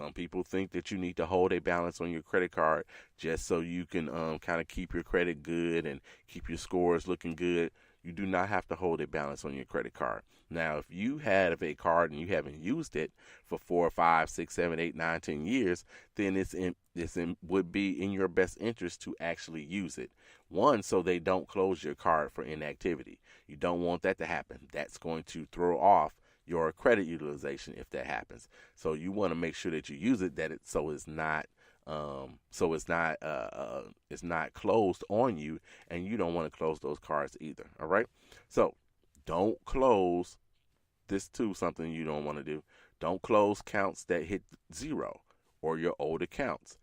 Some people think that you need to hold a balance on your credit card just so you can kind of keep your credit good and keep your scores looking good. You do not have to hold a balance on your credit card. Now, if you have a card and you haven't used it for 4, 5, 6, 7, 8, 9, 10 years, then would be in your best interest to actually use it. One, so they don't close your card for inactivity. You don't want that to happen. That's going to throw off your credit utilization if that happens. So you want to make sure that you use it so it's not closed on you, and you don't want to close those cards either. All right. So don't close this too. Something you don't want to do. Don't close counts that hit zero or your old accounts.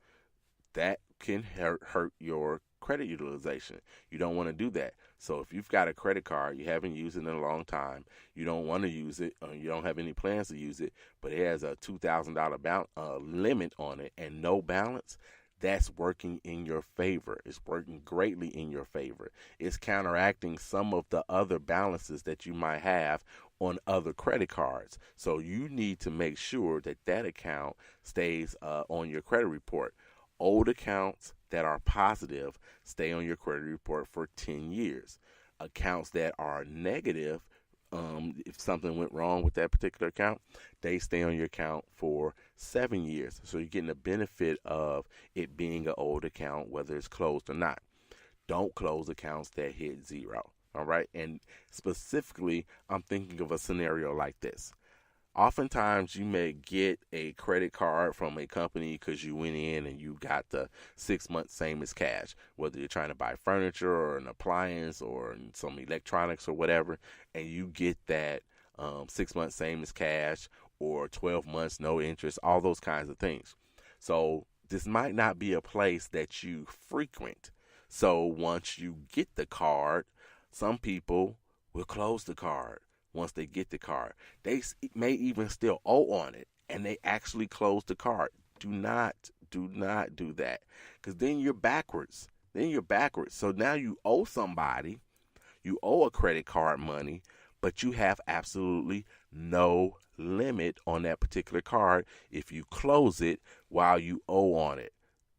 That can hurt your credit utilization. You don't want to do that. So if you've got a credit card, you haven't used it in a long time, you don't want to use it, you don't have any plans to use it, but it has a $2,000 limit on it and no balance, that's working in your favor. It's working greatly in your favor. It's counteracting some of the other balances that you might have on other credit cards. So you need to make sure that that account stays on your credit report. Old accounts that are positive stay on your credit report for 10 years. Accounts that are negative, if something went wrong with that particular account, they stay on your account for 7 years. So you're getting the benefit of it being an old account, whether it's closed or not. Don't close accounts that hit zero. All right. And specifically, I'm thinking of a scenario like this. Oftentimes, you may get a credit card from a company because you went in and you got the 6 months same as cash, whether you're trying to buy furniture or an appliance or some electronics or whatever, and you get that 6 months same as cash or 12 months no interest, all those kinds of things. So this might not be a place that you frequent. So once you get the card, some people will close the card once they get the card. They may even still owe on it, and they actually close the card. Do not do that, because then you're backwards. So now you owe somebody, you owe a credit card money, but you have absolutely no limit on that particular card if you close it while you owe on it.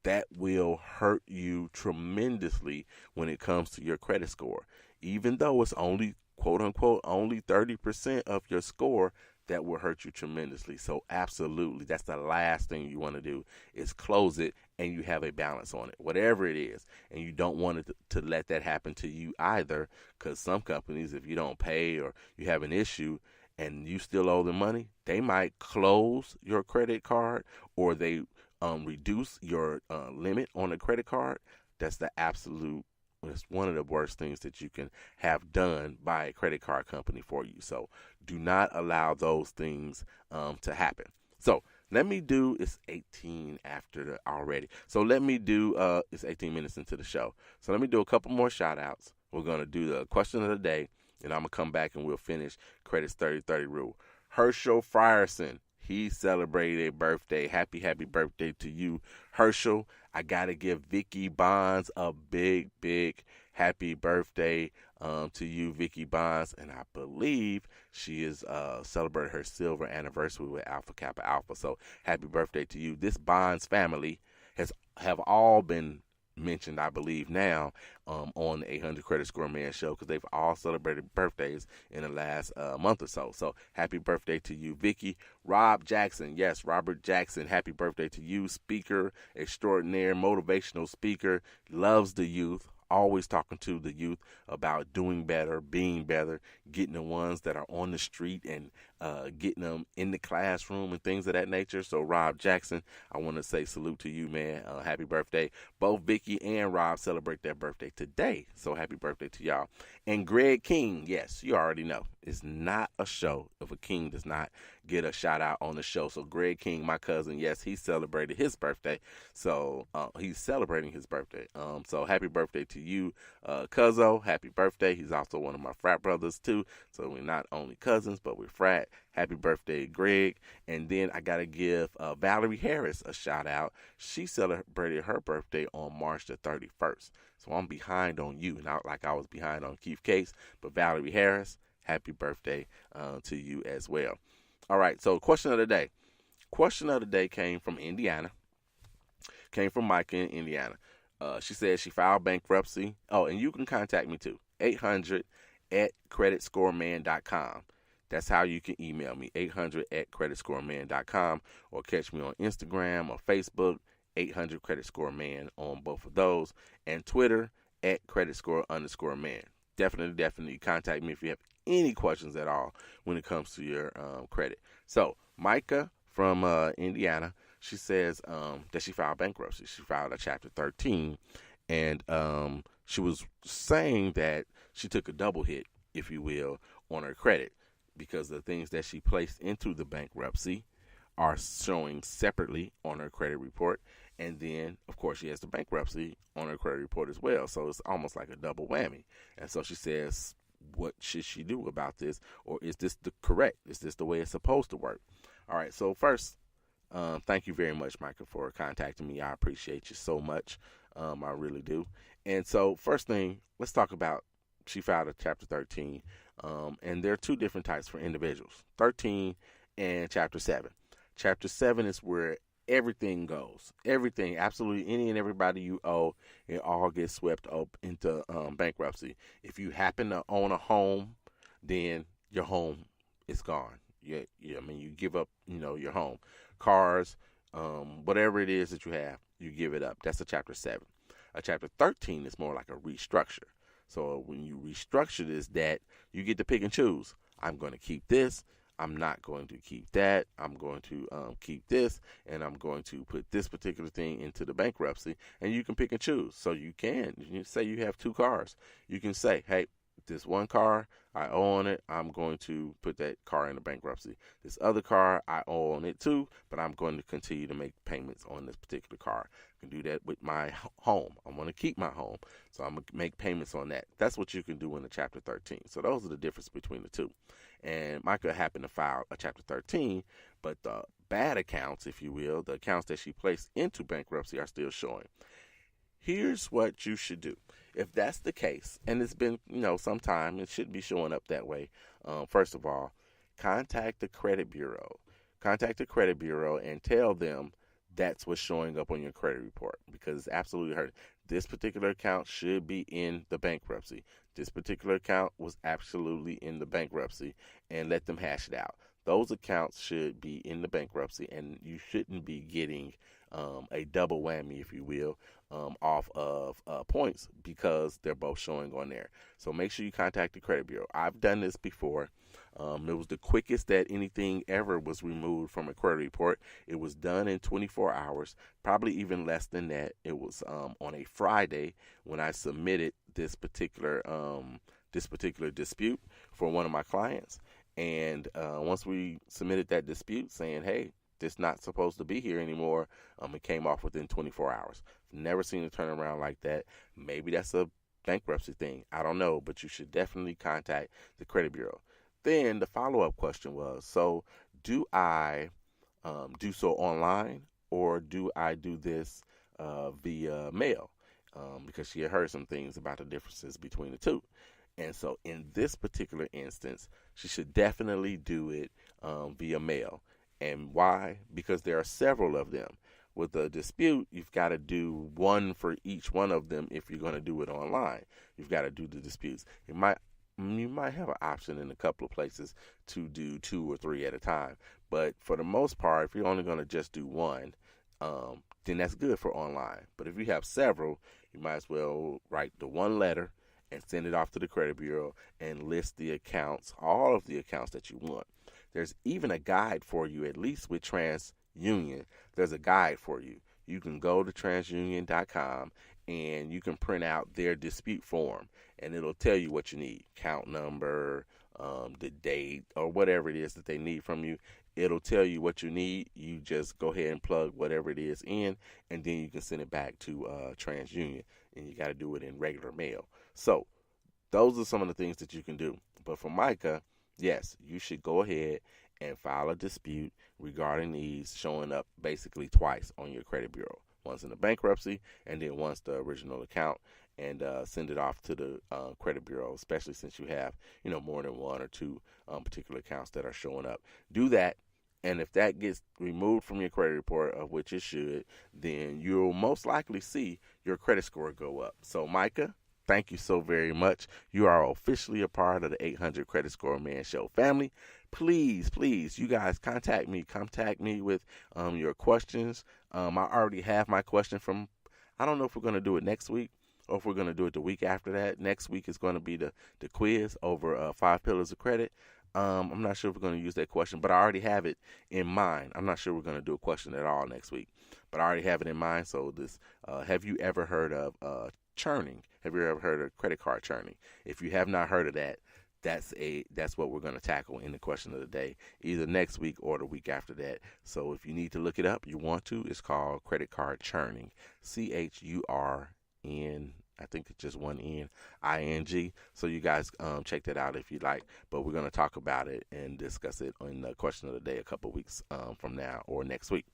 That will hurt you tremendously when it comes to your credit score. Even though it's only quote unquote only 30% of your score, that will hurt you tremendously. So absolutely, that's the last thing you want to do is close it and you have a balance on it, whatever it is. And you don't want it to let that happen to you either, because some companies, if you don't pay or you have an issue and you still owe them money, they might close your credit card or they reduce your limit on the credit card. That's the absolute It's one of the worst things that you can have done by a credit card company for you. So do not allow those things to happen. So let me do, it's 18 after already. So let me do, it's 18 minutes into the show. So let me do a couple more shout outs. We're going to do the question of the day, and I'm going to come back and we'll finish Credit's 30-30 rule. Herschel Frierson, he celebrated a birthday. Happy birthday to you, Herschel. I got to give Vicky Bonds a big happy birthday to you, Vicky Bonds. And I believe she is celebrating her silver anniversary with Alpha Kappa Alpha. So happy birthday to you. This Bonds family have all been mentioned, I believe, now on the 800 Credit Score Man show, because they've all celebrated birthdays in the last month or so. So happy birthday to you, Vicky. Rob Jackson, yes, Robert Jackson, happy birthday to you. Speaker extraordinaire, motivational speaker, loves the youth, always talking to the youth about doing better, being better, getting the ones that are on the street and getting them in the classroom and things of that nature. So Rob Jackson, I want to say salute to you, man. Happy birthday. Both Vicky and Rob celebrate their birthday today. So happy birthday to y'all. And Greg King, yes, you already know, it's not a show if a king does not get a shout out on the show. So Greg King, my cousin, yes, he celebrated his birthday. So he's celebrating his birthday. So happy birthday to you, Cuzzo. Happy birthday. He's also one of my frat brothers too. So we're not only cousins, but we're frat. Happy birthday, Greg. And then I got to give Valerie Harris a shout out. She celebrated her birthday on March the 31st. So I'm behind on you, not like I was behind on Keith Case, but Valerie Harris, happy birthday to you as well. All right, so question of the day. question of the day came from Indiana. Came from Micah in Indiana. She said she filed bankruptcy. Oh, and you can contact me too. 800 at creditscoreman.com. That's how you can email me. 800 at creditscoreman.com, or catch me on Instagram or Facebook. 800 creditscoreman on both of those, and Twitter at creditscore_man. Definitely contact me if you have any questions at all when it comes to your credit. So Micah from Indiana, she says that she filed bankruptcy. She filed a Chapter 13, and she was saying that she took a double hit, if you will, on her credit, because the things that she placed into the bankruptcy are showing separately on her credit report. And then, of course, she has the bankruptcy on her credit report as well. So it's almost like a double whammy. And so she says, what should she do about this? Or is this the correct? Is this the way it's supposed to work? All right. So first, thank you very much, Michael, for contacting me. I appreciate you so much. I really do. And so first thing, let's talk about, she filed a Chapter 13. And there are two different types for individuals, 13 and Chapter 7. Chapter 7 is where everything goes. Everything, absolutely any and everybody you owe, it all gets swept up into bankruptcy. If you happen to own a home, then your home is gone. I mean, you give up, your home. Cars, whatever it is that you have, you give it up. That's a Chapter 7. A Chapter 13 is more like a restructure. So when you restructure this, that you get to pick and choose. I'm going to keep this. I'm not going to keep that. I'm going to keep this, and I'm going to put this particular thing into the bankruptcy, and you can pick and choose. So you say you have two cars. You can say, hey, this one car, I own it. I'm going to put that car in the bankruptcy. This other car, I own it too, but I'm going to continue to make payments on this particular car. I can do that with my home. I want to keep my home, so I'm going to make payments on that. That's what you can do in the Chapter 13. So those are the difference between the two. And Micah happened to file a Chapter 13, but the bad accounts, if you will, the accounts that she placed into bankruptcy are still showing. Here's what you should do. If that's the case, and it's been, some time, it should be showing up that way. First of all, contact the credit bureau. Contact the credit bureau and tell them that's what's showing up on your credit report, because it's absolutely hurting. This particular account should be in the bankruptcy. This particular account was absolutely in the bankruptcy, and let them hash it out. Those accounts should be in the bankruptcy, and you shouldn't be getting a double whammy, if you will, off of points, because they're both showing on there. So make sure you contact the credit bureau. I've done this before. It was the quickest that anything ever was removed from a credit report. It was done in 24 hours, probably even less than that. It was on a Friday when I submitted this particular dispute for one of my clients. And once we submitted that dispute saying, hey, this not supposed to be here anymore, it came off within 24 hours. Never seen a turnaround like that. Maybe that's a bankruptcy thing. I don't know, but you should definitely contact the credit bureau. Then the follow-up question was, so do I do so online, or do I do this via mail? Because she had heard some things about the differences between the two. And so in this particular instance, she should definitely do it via mail. And why? Because there are several of them. With a dispute, you've got to do one for each one of them. If you're going to do it online, you've got to do the disputes. You might have an option in a couple of places to do 2 or 3 at a time. But for the most part, if you're only going to just do one, then that's good for online. But if you have several, you might as well write the one letter and send it off to the credit bureau and list the accounts, all of the accounts that you want. There's even a guide for you, at least with TransUnion. There's a guide for you. You can go to transunion.com and you can print out their dispute form, and it'll tell you what you need, count number, the date, or whatever it is that they need from you. It'll tell you what you need. You just go ahead and plug whatever it is in, and then you can send it back to TransUnion, and you got to do it in regular mail. So those are some of the things that you can do. But for Micah, yes, you should go ahead and file a dispute regarding these showing up basically twice on your credit bureau. Once in the bankruptcy, and then once the original account, and send it off to the credit bureau, especially since you have, more than 1 or 2 particular accounts that are showing up. Do that, And if that gets removed from your credit report, of which it should, then you'll most likely see your credit score go up. So, Micah, thank you so very much. You are officially a part of the 800 Credit Score Man Show family. Please, please, you guys contact me. Contact me with your questions. I already have my question from, I don't know if we're going to do it next week or if we're going to do it the week after that. Next week is going to be the quiz over 5 pillars of credit. I'm not sure if we're going to use that question, but I already have it in mind. I'm not sure we're going to do a question at all next week, but I already have it in mind. So this, have you ever heard of churning? Have you ever heard of credit card churning? If you have not heard of that, that's what we're going to tackle in the question of the day, either next week or the week after that. So if you need to look it up, you want to, it's called credit card churning, CHURN. I think it's just one N, ING. So you guys check that out if you like. But we're going to talk about it and discuss it in the question of the day a couple weeks from now or next week.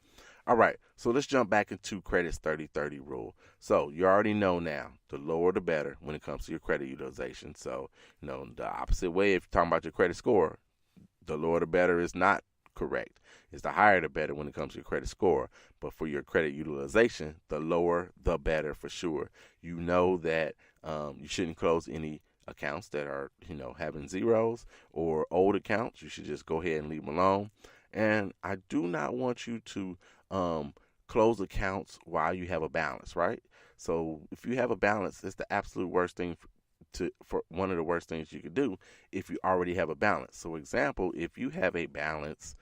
All right, so let's jump back into credit's 30-30 rule. So you already know now, the lower the better when it comes to your credit utilization. So, the opposite way, if you're talking about your credit score, the lower the better is not correct. It's the higher the better when it comes to your credit score. But for your credit utilization, the lower the better for sure. You know that you shouldn't close any accounts that are, having zeros or old accounts. You should just go ahead and leave them alone. And I do not want you to close accounts while you have a balance, right? So if you have a balance, it's the absolute worst thing for one of the worst things you could do if you already have a balance. So example, if you have a balance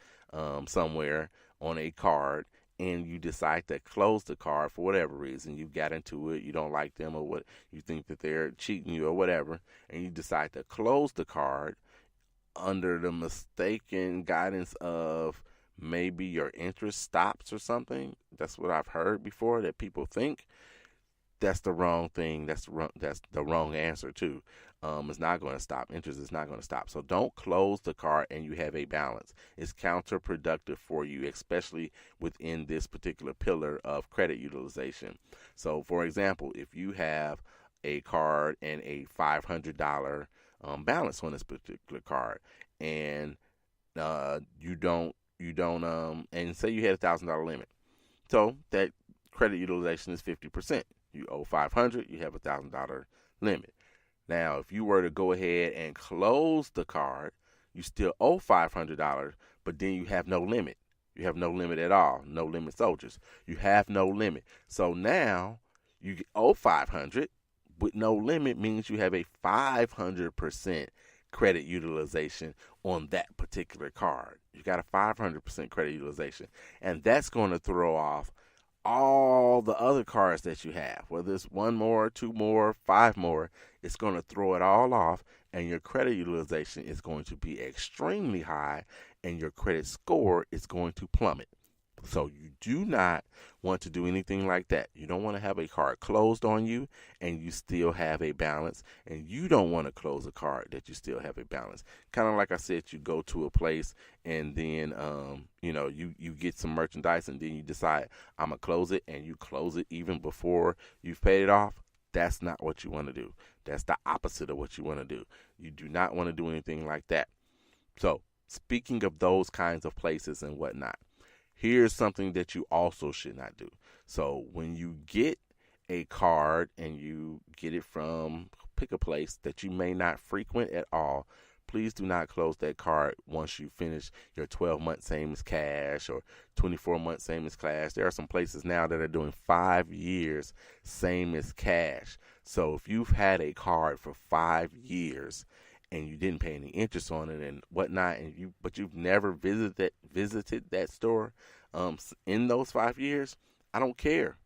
somewhere on a card and you decide to close the card for whatever reason, you got into it, you don't like them, or what, you think that they're cheating you or whatever, and you decide to close the card under the mistaken guidance of maybe your interest stops or something. That's what I've heard before, that people think. That's the wrong thing. That's the wrong answer too. It's not going to stop. Interest is not going to stop. So don't close the card and you have a balance. It's counterproductive for you, especially within this particular pillar of credit utilization. So, for example, if you have a card and a $500 balance on this particular card, and you don't, and say you had $1,000 limit, so that credit utilization is 50%. You owe $500, you have $1,000 limit. Now, if you were to go ahead and close the card, you still owe $500, but then you have no limit. You have no limit at all. No limit soldiers. You have no limit. So now you owe $500 with no limit means you have a 500% credit utilization on that particular card. You got a 500% credit utilization, and that's going to throw off all the other cards that you have, whether it's one more, two more, five more. It's going to throw it all off, and your credit utilization is going to be extremely high, and your credit score is going to plummet. So you do not want to do anything like that. You don't want to have a card closed on you and you still have a balance, and you don't want to close a card that you still have a balance. Kind of like I said, you go to a place and then you get some merchandise and then you decide I'm gonna close it, and you close it even before you've paid it off. That's not what you want to do. That's the opposite of what you want to do. You do not want to do anything like that. So speaking of those kinds of places and whatnot, here's something that you also should not do. So when you get a card and you get it from, pick a place that you may not frequent at all, please do not close that card once you finish your 12-month same as cash or 24-month same as cash. There are some places now that are doing 5 years same as cash. So if you've had a card for 5 years and you didn't pay any interest on it and whatnot, but you've never visited that store in those 5 years, I don't care.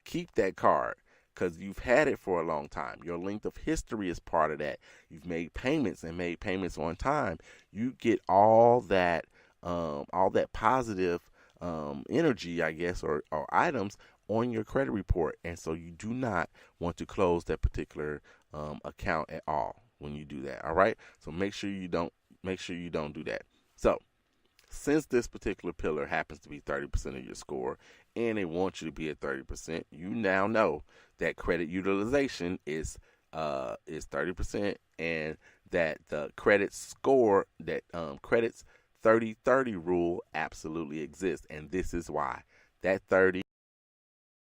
Keep that card, because you've had it for a long time. Your length of history is part of that. You've made payments and made payments on time. You get all that positive energy, I guess, or items on your credit report, and so you do not want to close that particular account at all when you do that. All right, so make sure you don't do that. So since this particular pillar happens to be 30% of your score and they want you to be at 30%, you now know that credit utilization is 30%, and that the credit score, that credit's 30-30 rule absolutely exists, and this is why. That 30